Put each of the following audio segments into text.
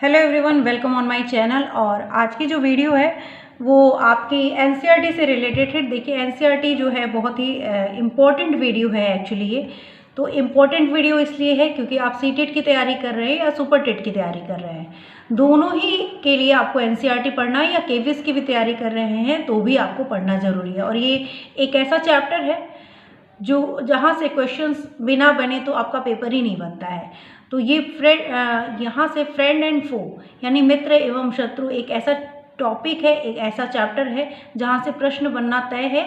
Hello everyone, welcome on my channel. और आज की जो वीडियो है वो आपकी एनसीईआरटी से रिलेटेड है। देखिए, एनसीईआरटी जो है बहुत ही इम्पोर्टेंट वीडियो है एक्चुअली ये। तो इम्पोर्टेंट वीडियो इसलिए है क्योंकि आप सीटेट की तैयारी कर रहे हैं या सुपर टेट की तैयारी कर रहे हैं, दोनों ही के लिए आपको एनसीईआरटी पढ़ना है, या केवीएस की भी तैयारी कर रहे हैं तो भी आपको पढ़ना ज़रूरी है। और ये एक ऐसा चैप्टर है जो जहाँ से क्वेश्चंस बिना बने तो आपका पेपर ही नहीं बनता है। तो ये यहाँ से फ्रेंड एंड फो यानी मित्र एवं शत्रु एक ऐसा टॉपिक है, एक ऐसा चैप्टर है जहाँ से प्रश्न बनना तय है।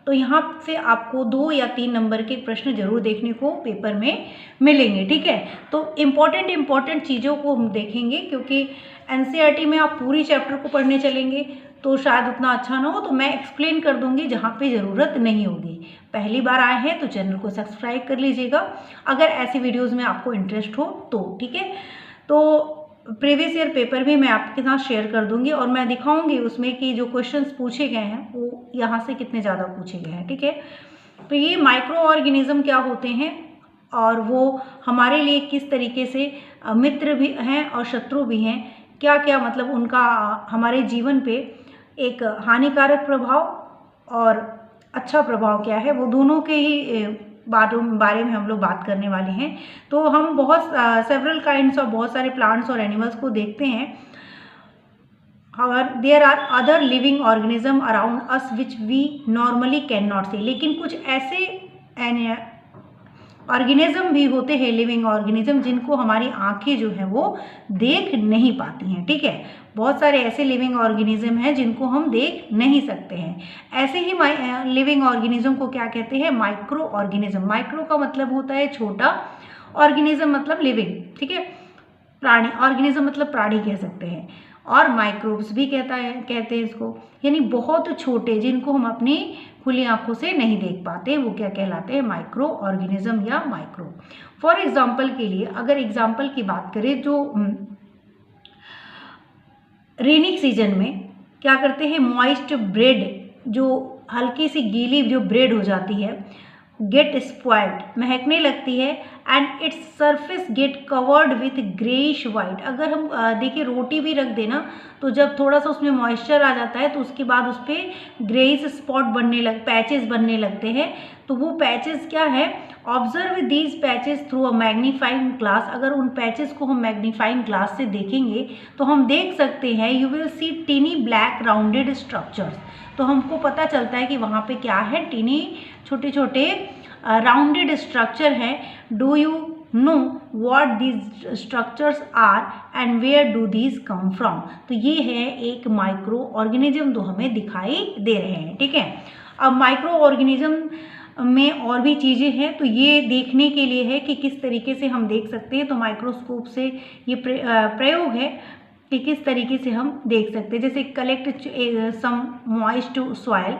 तो यहाँ से आपको 2 या 3 नंबर के प्रश्न जरूर देखने को पेपर में मिलेंगे, ठीक है। तो इम्पॉर्टेंट चीज़ों को हम देखेंगे क्योंकि एनसीईआरटी में आप पूरी चैप्टर को पढ़ने चलेंगे तो शायद उतना अच्छा ना हो, तो मैं एक्सप्लेन कर दूंगी जहाँ पे ज़रूरत नहीं होगी। पहली बार आए हैं तो चैनल को सब्सक्राइब कर लीजिएगा अगर ऐसी वीडियोस में आपको इंटरेस्ट हो तो, ठीक है। तो प्रीवियस ईयर पेपर भी मैं आपके साथ शेयर कर दूंगी और मैं दिखाऊंगी उसमें कि जो क्वेश्चंस पूछे गए हैं वो यहाँ से कितने ज़्यादा पूछे गए हैं, ठीक है। तो ये माइक्रो ऑर्गेनिज्म क्या होते हैं और वो हमारे लिए किस तरीके से मित्र भी हैं और शत्रु भी हैं, क्या क्या मतलब उनका हमारे जीवन पे एक हानिकारक प्रभाव और अच्छा प्रभाव क्या है, वो दोनों के ही बारे में हम लोग बात करने वाले हैं। तो हम बहुत सेवरल काइंड्स ऑफ बहुत सारे प्लांट्स और एनिमल्स को देखते हैं। There are other living organism around us which we normally can not see, लेकिन कुछ ऐसे ऑर्गेनिज्म भी होते हैं, लिविंग ऑर्गेनिज्म, जिनको हमारी आंखें जो है वो देख नहीं पाती हैं, ठीक है। बहुत सारे ऐसे लिविंग ऑर्गेनिज्म हैं जिनको हम देख नहीं सकते हैं। ऐसे ही लिविंग ऑर्गेनिज्म को क्या कहते हैं? Micro organism. माइक्रो का मतलब होता है छोटा, ऑर्गेनिज्म मतलब लिविंग, ठीक है। प्राणी, ऑर्गेनिज्म मतलब प्राणी कह सकते हैं, और माइक्रोब्स भी कहते हैं इसको, यानी बहुत छोटे जिनको हम अपनी खुली आंखों से नहीं देख पाते, वो क्या कहलाते हैं? माइक्रो ऑर्गेनिज्म या माइक्रो। फॉर एग्जाम्पल के लिए अगर एग्जाम्पल की बात करें जो रेनी सीजन में क्या करते हैं, मॉइस्ट ब्रेड, जो हल्की सी गीली जो ब्रेड हो जाती है, गेट स्पॉइल्ड, महकने लगती है, and its surface get covered with greyish white. अगर हम देखिए रोटी भी रख देना तो जब थोड़ा सा उसमें मॉइस्चर आ जाता है तो उसके बाद उस पर ग्रेइश स्पॉट पैचेस बनने लगते हैं। तो वो पैचेस क्या है? Observe these patches through a magnifying glass. अगर उन पैचेस को हम मैग्नीफाइंग ग्लास से देखेंगे तो हम देख सकते हैं, you will see tiny black rounded structures. तो हमको पता चलता है कि वहाँ पे क्या है? टीनी छोटे छोटे राउंडेड स्ट्रक्चर है। Do you know what these structures are and where do these come from? तो ये है एक माइक्रो ऑर्गेनिज्म जो हमें दिखाई दे रहे हैं, ठीक है। अब माइक्रो ऑर्गेनिज्म में और भी चीज़ें हैं, तो ये देखने के लिए है कि किस तरीके से हम देख सकते हैं। तो माइक्रोस्कोप से ये प्रयोग है कि किस तरीके से हम देख सकते हैं। जैसे collect some moist soil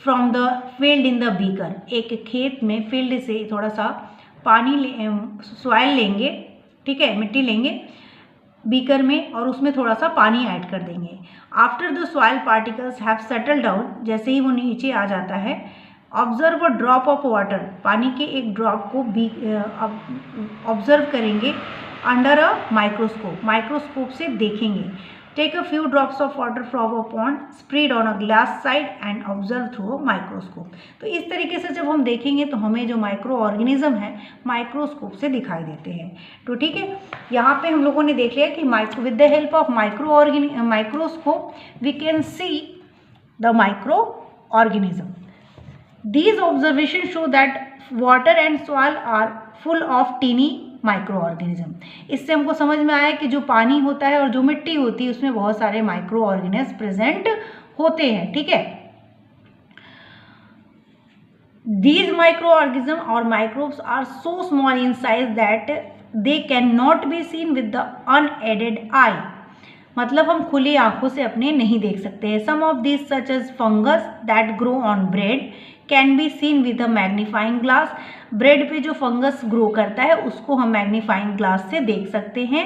from the field in the beaker. एक खेत में फील्ड से थोड़ा सा पानी सॉइल लेंगे, ठीक है, मिट्टी लेंगे बीकर में और उसमें थोड़ा सा पानी ऐड कर देंगे। After the soil particles have settle down, जैसे ही वो नीचे आ जाता है, observe a drop of water, पानी के एक ड्रॉप को भी ऑब्जर्व करेंगे अंडर अ माइक्रोस्कोप, माइक्रोस्कोप से देखेंगे। Take a few drops of water from a pond, spread on a glass side and observe through a microscope. तो इस तरीके से जब हम देखेंगे तो हमें जो माइक्रो ऑर्गेनिज्म है माइक्रोस्कोप से दिखाई देते हैं। तो ठीक है, यहाँ पे हम लोगों ने देख लिया कि with the help of microscope we can see the microorganism. These observations show that water and soil are full of teeny microorganism। इससे हमको समझ में आया कि जो पानी होता है और जो मिट्टी होती है उसमें बहुत सारे माइक्रो ऑर्गेनिज्म प्रेजेंट होते हैं, ठीक है। These microorganisms or microbes are so small in size that they cannot be seen with the unaided eye। मतलब हम खुली आंखों से अपने नहीं देख सकते हैं। Some of this such as fungus that grow on bread can be seen with a magnifying glass. Bread पे जो फंगस ग्रो करता है उसको हम मैग्नीफाइंग ग्लास से देख सकते हैं।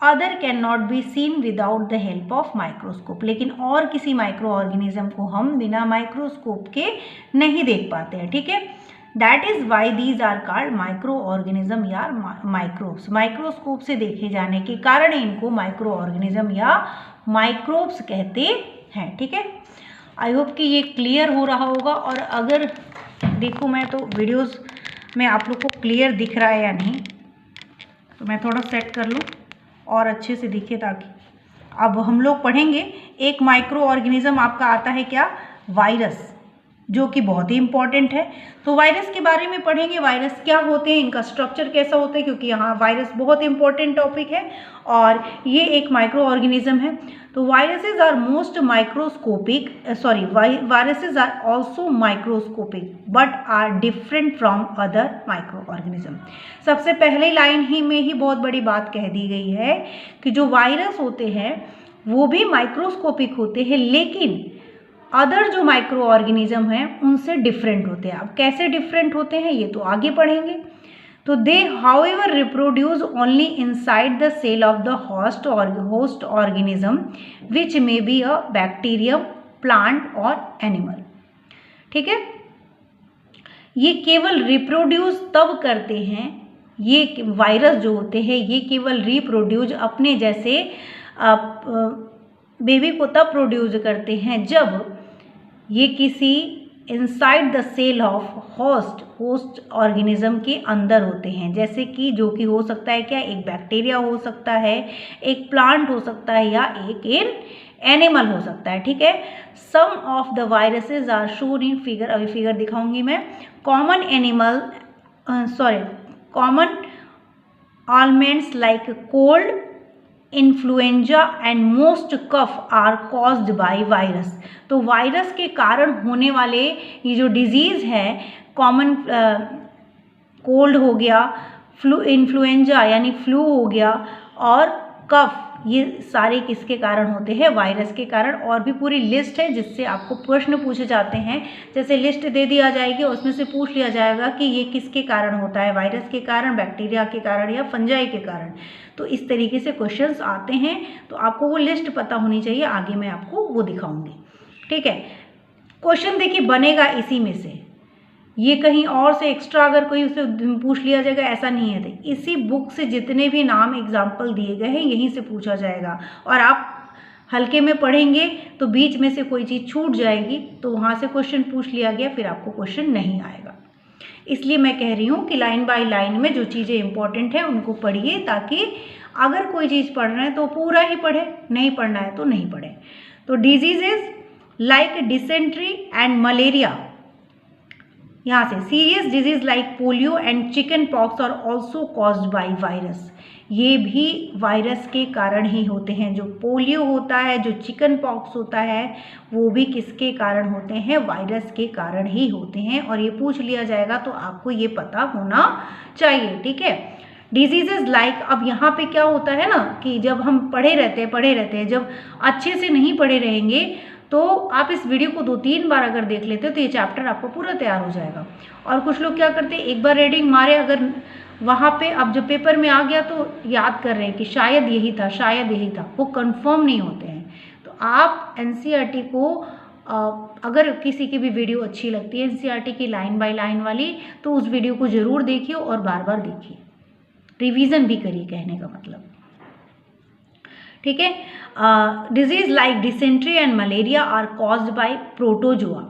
Other can not be seen without the help of microscope, लेकिन और किसी माइक्रो ऑर्गेनिज्म को हम बिना माइक्रोस्कोप के नहीं देख पाते हैं, ठीक है। That is why these are called microorganism या माइक्रोब्स। माइक्रोस्कोप से देखे जाने के कारण इनको माइक्रो ऑर्गेनिज्म या माइक्रोब्स कहते हैं। ठीक है, आई होप कि ये क्लियर हो रहा होगा। और अगर देखो मैं तो वीडियोस में आप लोग को क्लियर दिख रहा है या नहीं, तो मैं थोड़ा सेट कर लूँ और अच्छे से दिखे ताकि। अब हम लोग पढ़ेंगे एक माइक्रो ऑर्गेनिज्म आपका आता है क्या, वायरस, जो कि बहुत ही इंपॉर्टेंट है। तो वायरस के बारे में पढ़ेंगे, वायरस क्या होते हैं, इनका स्ट्रक्चर कैसा होता है, क्योंकि यहाँ वायरस बहुत इंपॉर्टेंट टॉपिक है और ये एक माइक्रो ऑर्गेनिज्म है। तो viruses are most microscopic, viruses are also microscopic but are different from other microorganism. सबसे पहले लाइन ही में ही बहुत बड़ी बात कह दी गई है कि जो वायरस होते हैं वो भी माइक्रोस्कोपिक होते हैं, लेकिन अदर जो माइक्रो ऑर्गेनिज्म हैं उनसे डिफरेंट होते हैं। अब कैसे डिफरेंट होते हैं ये तो आगे पढ़ेंगे। तो they however reproduce only inside the cell of the host organism which may be a bacterium, plant और एनिमल। ठीक है, ये केवल रिप्रोड्यूस तब करते हैं, ये वायरस जो होते हैं ये केवल रिप्रोड्यूस अपने जैसे बेबी को तब प्रोड्यूस करते हैं जब ये किसी inside the cell of host organism के अंदर होते हैं। जैसे कि जो कि हो सकता है क्या, एक बैक्टीरिया हो सकता है, एक प्लांट हो सकता है या एक एनिमल हो सकता है। ठीक है, some of the viruses are shown in figure, अभी फिगर दिखाऊंगी मैं। Common ailments like cold, influenza and most cough are caused by virus. तो वायरस के कारण होने वाले ये जो डिजीज़ है, कॉमन कोल्ड हो गया, इन्फ्लुएंजा यानी फ्लू हो गया और कफ, ये सारे किसके कारण होते हैं, वायरस के कारण। और भी पूरी लिस्ट है जिससे आपको प्रश्न पूछे जाते हैं, जैसे लिस्ट दे दिया जाएगी और उसमें से पूछ लिया जाएगा कि ये किसके कारण होता है, वायरस के कारण, बैक्टीरिया के कारण या फंजाई के कारण। तो इस तरीके से क्वेश्चंस आते हैं, तो आपको वो लिस्ट पता होनी चाहिए, आगे मैं आपको वो दिखाऊंगी। ठीक है, क्वेश्चन देखिए बनेगा इसी में से, ये कहीं और से एक्स्ट्रा अगर कोई उसे पूछ लिया जाएगा ऐसा नहीं है। तो इसी बुक से जितने भी नाम एग्जाम्पल दिए गए हैं यहीं से पूछा जाएगा। और आप हल्के में पढ़ेंगे तो बीच में से कोई चीज़ छूट जाएगी तो वहाँ से क्वेश्चन पूछ लिया गया, फिर आपको क्वेश्चन नहीं आएगा। इसलिए मैं कह रही हूँ कि लाइन बाय लाइन में जो चीज़ें इंपॉर्टेंट है उनको पढ़िए, ताकि अगर कोई चीज़ पढ़ना है तो पूरा ही पढ़े, नहीं पढ़ना है तो नहीं पढ़े। तो diseases like dysentery and malaria, यहाँ से serious disease like polio and chickenpox are also caused by virus. ये भी वायरस के कारण ही होते हैं। जो पोलियो होता है, जो चिकन पॉक्स होता है, वो भी किसके कारण होते हैं, वायरस के कारण ही होते हैं। और ये पूछ लिया जाएगा तो आपको ये पता होना चाहिए। ठीक है, डिजीजेज लाइक, अब यहाँ पे क्या होता है ना कि जब हम पढ़े रहते हैं, जब अच्छे से नहीं पढ़े रहेंगे तो आप इस वीडियो को 2-3 बार अगर देख लेते हो तो ये चैप्टर आपको पूरा तैयार हो जाएगा। और कुछ लोग क्या करते हैं, एक बार रीडिंग मारे, अगर वहाँ पे अब जब पेपर में आ गया तो याद कर रहे हैं कि शायद यही था, शायद यही था, वो कंफर्म नहीं होते हैं। तो आप एनसीईआरटी को अगर किसी की भी वीडियो अच्छी लगती है एनसीईआरटी की लाइन बाय लाइन वाली, तो उस वीडियो को ज़रूर देखिए और बार बार देखिए, रिवीजन भी करिए, कहने का मतलब। ठीक है, disease like dysentery and malaria are caused by protozoa.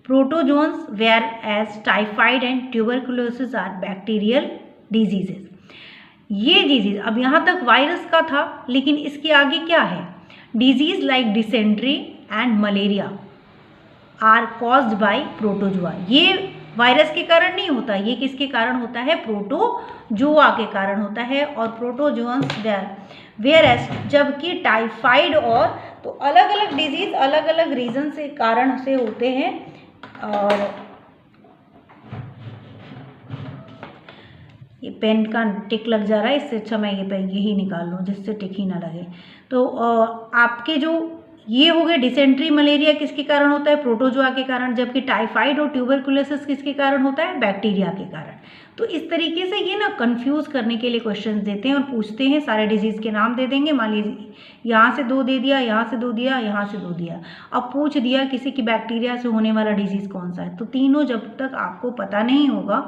Protozoans whereas typhoid and tuberculosis are bacterial diseases. ये डिजीज, अब यहाँ तक वायरस का था, लेकिन इसके आगे क्या है, disease like dysentery and malaria are caused by protozoa. ये वायरस के कारण नहीं होता, ये किसके कारण होता है, प्रोटोजोआ के कारण होता है। और प्रोटोजोन्स वेयर एज, जबकि टाइफाइड, और तो अलग अलग डिजीज अलग अलग रीजन से, कारण से होते हैं। और ये पेन का टिक लग जा रहा है, इससे अच्छा मैं यही निकाल लूँ जिससे टिक ही ना लगे। तो आपके जो ये हो गए डिसेंट्री मलेरिया किसके कारण होता है, प्रोटोजोआ के कारण, जबकि टाइफाइड और ट्यूबरकुलोसिस किसके कारण होता है, बैक्टीरिया के कारण। तो इस तरीके से ये ना कंफ्यूज करने के लिए क्वेश्चन देते हैं और पूछते हैं, सारे डिजीज के नाम दे देंगे, मान लीजिए यहाँ से 2 दे दिया, यहाँ से 2 दिया, यहाँ से 2 दिया, अब पूछ दिया किसी की बैक्टीरिया से होने वाला डिजीज कौन सा है, तो तीनों जब तक आपको पता नहीं होगा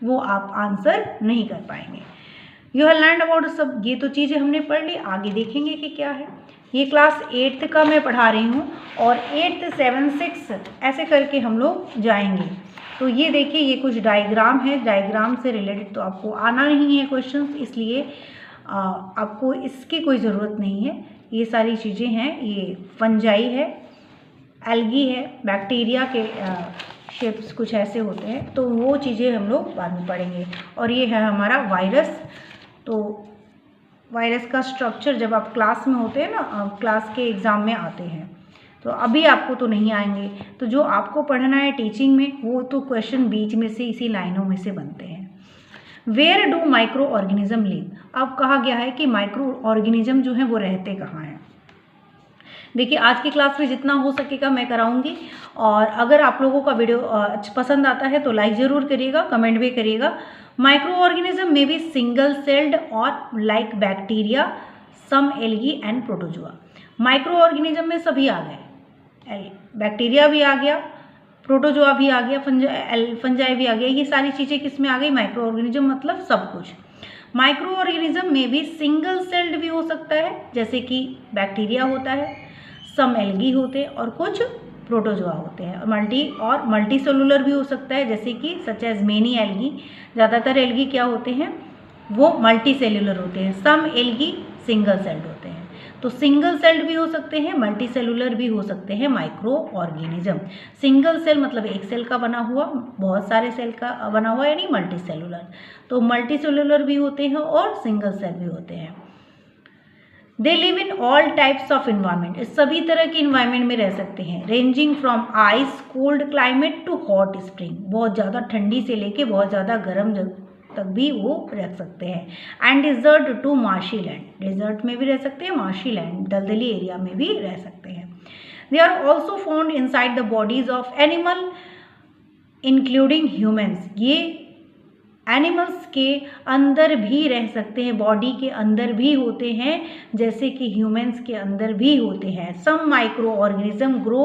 वो आप आंसर नहीं कर पाएंगे। यू हैव लर्नड अबाउट सब, ये तो चीज़ें हमने पढ़ ली, आगे देखेंगे कि क्या है। ये क्लास 8th का मैं पढ़ा रही हूँ और 8th 7 6 ऐसे करके हम लोग जाएंगे। तो ये देखिए, ये कुछ डायग्राम है, डायग्राम से रिलेटेड तो आपको आना नहीं है क्वेश्चन, इसलिए आपको इसकी कोई ज़रूरत नहीं है। ये सारी चीज़ें हैं, ये फंजाई है, एल्गी है, बैक्टीरिया के शेप्स कुछ ऐसे होते हैं, तो वो चीज़ें हम लोग बाद में पढ़ेंगे। और ये है हमारा वायरस। तो वायरस का स्ट्रक्चर जब आप क्लास में होते हैं ना, क्लास के एग्ज़ाम में आते हैं, तो अभी आपको तो नहीं आएंगे, तो जो आपको पढ़ना है टीचिंग में वो तो क्वेश्चन बीच में से इसी लाइनों में से बनते हैं। Where do microorganism live, अब कहा गया है कि माइक्रो ऑर्गेनिज्म जो है वो रहते कहाँ हैं। देखिए, आज की क्लास में जितना हो सकेगा मैं कराऊंगी, और अगर आप लोगों का वीडियो पसंद आता है तो लाइक ज़रूर करिएगा, कमेंट भी करिएगा। माइक्रो ऑर्गेनिज्म में भी सिंगल सेल्ड और like bacteria, some algae and protozoa. Microorganism में सभी आ गए, बैक्टीरिया भी आ गया, प्रोटोजोआ भी आ गया, फंजाई भी आ गया, ये सारी चीज़ें किस में आ गई, माइक्रो ऑर्गेनिज्म मतलब सब कुछ। माइक्रो ऑर्गेनिज्म में भी सिंगल सेल्ड भी हो सकता है, जैसे कि बैक्टीरिया होता है, सम एल्गी होते हैं और कुछ प्रोटोजोआ होते हैं, और मल्टी सेलुलर भी हो सकता है, जैसे कि सच एज मेनी एल्गी। ज़्यादातर एल्गी क्या होते हैं, वो मल्टी सेलुलर होते हैं, सम एल्गी सिंगल सेल्ड होते हैं। तो सिंगल सेल्ड भी हो सकते हैं, मल्टी सेलुलर भी हो सकते हैं माइक्रो ऑर्गेनिज्म। सिंगल सेल मतलब एक सेल का बना हुआ, बहुत सारे सेल का बना हुआ, यानी मल्टी सेलुलर। तो मल्टी सेलुलर भी होते हैं और सिंगल सेल भी होते हैं। They live in all types of environment, सभी तरह के इन्वायरमेंट में रह सकते हैं, ranging from ice cold climate to hot spring, बहुत ज़्यादा ठंडी से लेके बहुत ज़्यादा गर्म तक भी वो रह सकते हैं। And desert to marshy land, desert में भी रह सकते हैं, मार्शी लैंड दलदली एरिया में भी रह सकते हैं। They are also found inside the bodies of animal including humans, ये एनिमल्स के अंदर भी रह सकते हैं, बॉडी के अंदर भी होते हैं, जैसे कि ह्यूमन्स के अंदर भी होते हैं। Some microorganism grow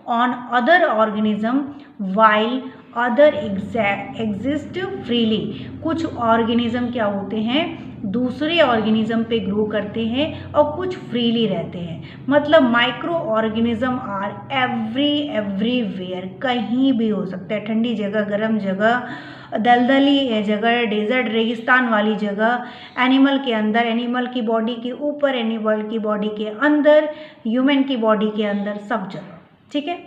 on other organism while other exist freely, कुछ ऑर्गेनिज्म क्या होते हैं, दूसरे ऑर्गेनिज्म पे ग्रो करते हैं और कुछ फ्रीली रहते हैं। मतलब माइक्रो ऑर्गेनिज्म आर एवरीवेयर, कहीं भी हो सकता है, ठंडी जगह, गर्म जगह, दलदली जगह, डेजर्ट रेगिस्तान वाली जगह, एनिमल के अंदर, एनिमल की बॉडी के ऊपर, एनिमल की बॉडी के अंदर, ह्यूमन की बॉडी के अंदर, सब जगह। ठीक है,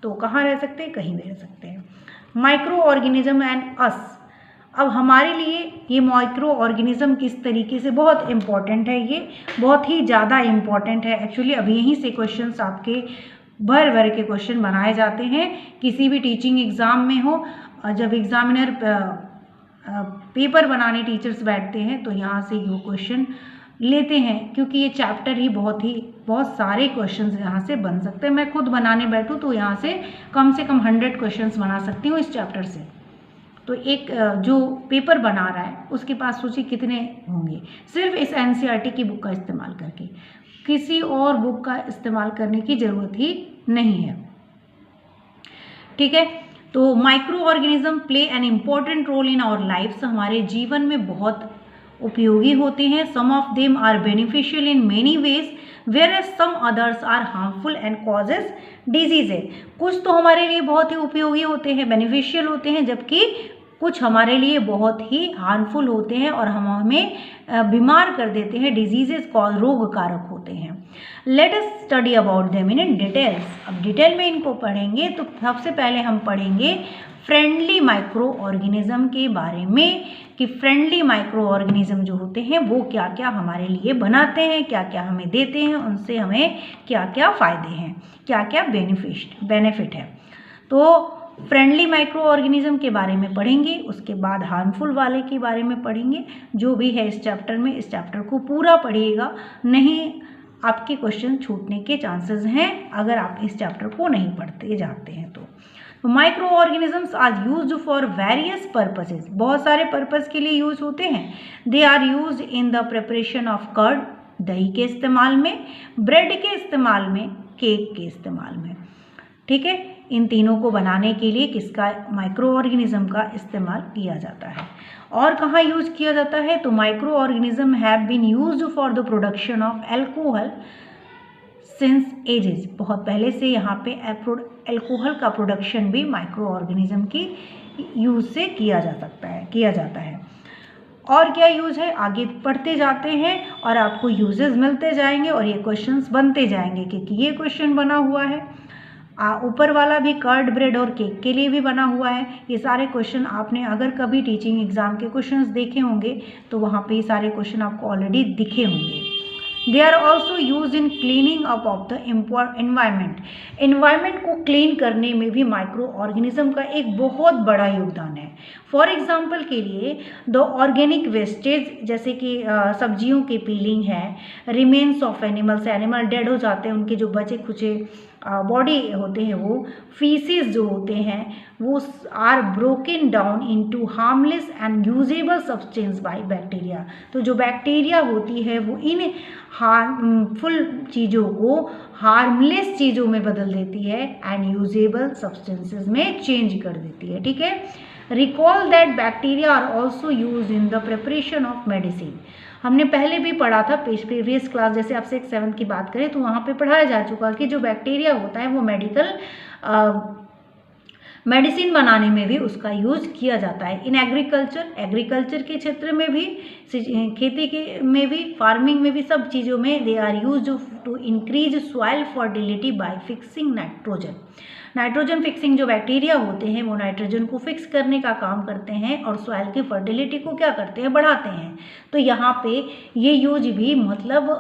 तो कहाँ रह सकते हैं, कहीं भी रह सकते हैं। माइक्रो ऑर्गेनिज्म एंड अस, अब हमारे लिए ये माइक्रो ऑर्गेनिज्म किस तरीके से बहुत इम्पॉर्टेंट है, ये बहुत ही ज़्यादा इम्पॉर्टेंट है एक्चुअली। अब यहीं से क्वेश्चंस आपके भर भर के क्वेश्चन बनाए जाते हैं, किसी भी टीचिंग एग्ज़ाम में हो, जब एग्जामिनर पेपर बनाने टीचर्स बैठते हैं तो यहाँ से वो क्वेश्चन लेते हैं, क्योंकि ये चैप्टर ही बहुत सारे क्वेश्चंस यहाँ से बन सकते हैं। मैं खुद बनाने बैठूँ तो यहाँ से कम 100 क्वेश्चंस बना सकती हूँ इस चैप्टर से। तो एक जो पेपर बना रहा है उसके पास सोचिए कितने होंगे, सिर्फ इस NCERT की बुक का इस्तेमाल करके, किसी और बुक का इस्तेमाल करने की ज़रूरत ही नहीं है। ठीक है, तो micro organism play an important role in our lives, हमारे जीवन में बहुत उपयोगी होते हैं। Some of them are beneficial in many ways whereas some others are harmful and causes diseases, कुछ तो हमारे लिए बहुत ही उपयोगी होते हैं, बेनिफिशियल होते हैं, जबकि कुछ हमारे लिए बहुत ही हार्मफुल होते हैं और हमें बीमार कर देते हैं, डिजीजेस कॉज रोग कारक होते हैं। Let us study about them in details, अब डिटेल में इनको पढ़ेंगे। तो सबसे पहले हम पढ़ेंगे फ्रेंडली माइक्रो ऑर्गेनिज्म के बारे में, कि फ्रेंडली माइक्रो ऑर्गेनिज्म जो होते हैं वो क्या क्या हमारे लिए बनाते हैं, क्या क्या हमें देते हैं, उनसे हमें क्या क्या फ़ायदे हैं, क्या क्या बेनिफिट है। तो फ्रेंडली माइक्रो ऑर्गेनिज्म के बारे में पढ़ेंगे, उसके बाद हार्मफुल वाले के बारे में पढ़ेंगे। जो भी है इस चैप्टर में, इस चैप्टर को पूरा पढ़िएगा, नहीं आपके क्वेश्चन छूटने के चांसेस हैं अगर आप इस चैप्टर को नहीं पढ़ते जाते हैं तो। Microorganisms are used for various purposes, बहुत सारे पर्पस के लिए यूज होते हैं। They are used in the preparation of curd, दही के इस्तेमाल में, ब्रेड के इस्तेमाल में, केक के इस्तेमाल में। ठीक है, इन तीनों को बनाने के लिए किसका, माइक्रो ऑर्गेनिज्म का इस्तेमाल किया जाता है। और कहाँ यूज किया जाता है, तो micro organism have been used for the production of alcohol since ages, बहुत पहले से यहाँ पे अल्कोहल का प्रोडक्शन भी माइक्रो ऑर्गेनिज्म की यूज से किया जाता है। और क्या यूज है, आगे पढ़ते जाते हैं और आपको यूजेस मिलते जाएंगे और ये क्वेश्चंस बनते जाएंगे, क्योंकि ये क्वेश्चन बना हुआ है। ऊपर वाला भी कर्ड, ब्रेड और केक के लिए भी बना हुआ है। ये सारे क्वेश्चन आपने अगर कभी टीचिंग एग्जाम के क्वेश्चंस देखे होंगे तो वहाँ पे ये सारे क्वेश्चन आपको ऑलरेडी दिखे होंगे। They are also use in cleaning up of the environment, environment को क्लीन करने में भी माइक्रो ऑर्गेनिज्म का एक बहुत बड़ा योगदान है। फॉर एग्जाम्पल के लिए द ऑर्गेनिक वेस्टेज, जैसे कि सब्जियों की पीलिंग है, remains of animals, animal dead हो जाते हैं, उनके जो बचे खुचे बॉडी होते हैं, वो फीसिस जो होते हैं वो are broken down into harmless and usable substance by bacteria. तो जो बैक्टीरिया होती है वो इन हार्मफुल चीज़ों को हार्मलेस चीज़ों में बदल देती है एंड यूजेबल सब्सटेंसेस में चेंज कर देती है। ठीक है, recall that bacteria are also use in the preparation of medicine. हमने पहले भी पढ़ा था प्रीवियस क्लास, जैसे आपसे 7 की बात करें तो वहाँ पे पढ़ाया जा चुका कि जो बैक्टीरिया होता है वो मेडिसिन बनाने में भी उसका यूज किया जाता है। इन एग्रीकल्चर के क्षेत्र में भी, खेती के में भी, फार्मिंग में भी, सब चीज़ों में they are use to increase soil fertility by fixing nitrogen fixing जो बैक्टीरिया होते हैं वो नाइट्रोजन को फिक्स करने का काम करते हैं और सॉइल की फर्टिलिटी को क्या करते हैं, बढ़ाते हैं। तो यहाँ पे ये यूज भी मतलब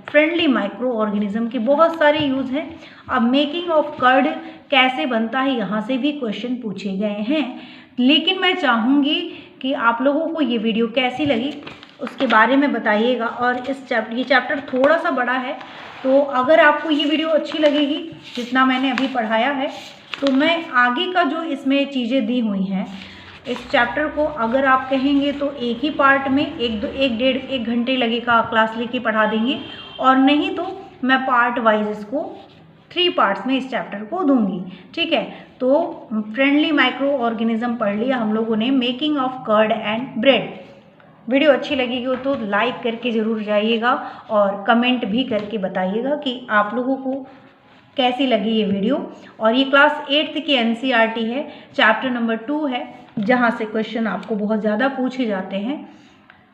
फ्रेंडली माइक्रो ऑर्गेनिज्म के बहुत सारे यूज हैं। अब मेकिंग ऑफ कर्ड कैसे बनता है, यहाँ से भी क्वेश्चन पूछे गए हैं, लेकिन मैं चाहूँगी कि आप लोगों को ये वीडियो कैसी लगी उसके बारे में बताइएगा। और ये चैप्टर थोड़ा सा बड़ा है, तो अगर आपको ये वीडियो अच्छी लगेगी जितना मैंने अभी पढ़ाया है, तो मैं आगे का जो इसमें चीज़ें दी हुई हैं इस चैप्टर को अगर आप कहेंगे तो एक ही पार्ट में 1 घंटे लगेगा क्लास लेके पढ़ा देंगे, और नहीं तो मैं पार्ट वाइज इसको 3 पार्ट्स में इस चैप्टर को दूंगी। ठीक है, तो फ्रेंडली माइक्रो ऑर्गेनिज्म पढ़ लिया हम लोगों ने, making of curd and bread. Video अच्छी लगेगी हो तो लाइक करके ज़रूर जाइएगा और कमेंट भी करके बताइएगा कि आप लोगों को कैसी लगी ये वीडियो। और ये क्लास 8th की NCERT है, चैप्टर नंबर 2 है, जहाँ से क्वेश्चन आपको बहुत ज़्यादा पूछे जाते हैं।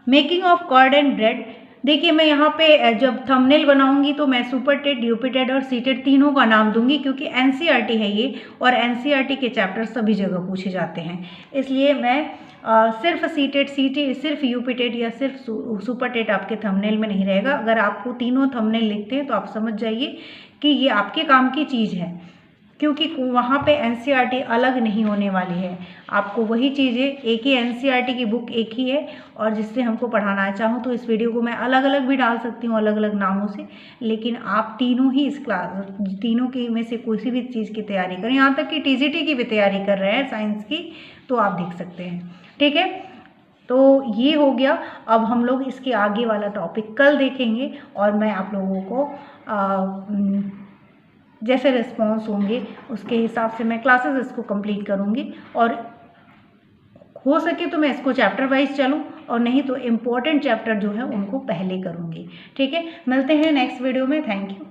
Making of curd and bread, देखिए मैं यहाँ पे जब थंबनेल बनाऊंगी तो मैं सुपर टेट, यूपी टेट और सीटेट तीनों का नाम दूंगी, क्योंकि NCERT है ये और NCERT के चैप्टर सभी जगह पूछे जाते हैं। इसलिए मैं सिर्फ सीटेट, सिर्फ यूपी टेट या सिर्फ सुपर टेट आपके थंबनेल में नहीं रहेगा। अगर आपको तीनों थंबनेल लिखते हैं तो आप समझ जाइए कि ये आपके काम की चीज़ है, क्योंकि वहाँ पे NCERT अलग नहीं होने वाली है। आपको वही चीज़ें, एक ही NCERT की बुक एक ही है, और जिससे हमको पढ़ाना चाहूँ तो इस वीडियो को मैं अलग अलग भी डाल सकती हूँ, अलग अलग नामों से, लेकिन आप तीनों ही इस क्लास, तीनों की में से कोई भी चीज़ की तैयारी करें, यहाँ तक कि TGT की भी तैयारी कर रहे हैं साइंस की, तो आप देख सकते हैं। ठीक है, तो ये हो गया। अब हम लोग इसके आगे वाला टॉपिक कल देखेंगे, और मैं आप लोगों को जैसे रिस्पॉन्स होंगे उसके हिसाब से मैं क्लासेस इसको कंप्लीट करूँगी, और हो सके तो मैं इसको चैप्टर वाइज चलूँ, और नहीं तो इम्पोर्टेंट चैप्टर जो है उनको पहले करूँगी। ठीक है, मिलते हैं नेक्स्ट वीडियो में। Thank you.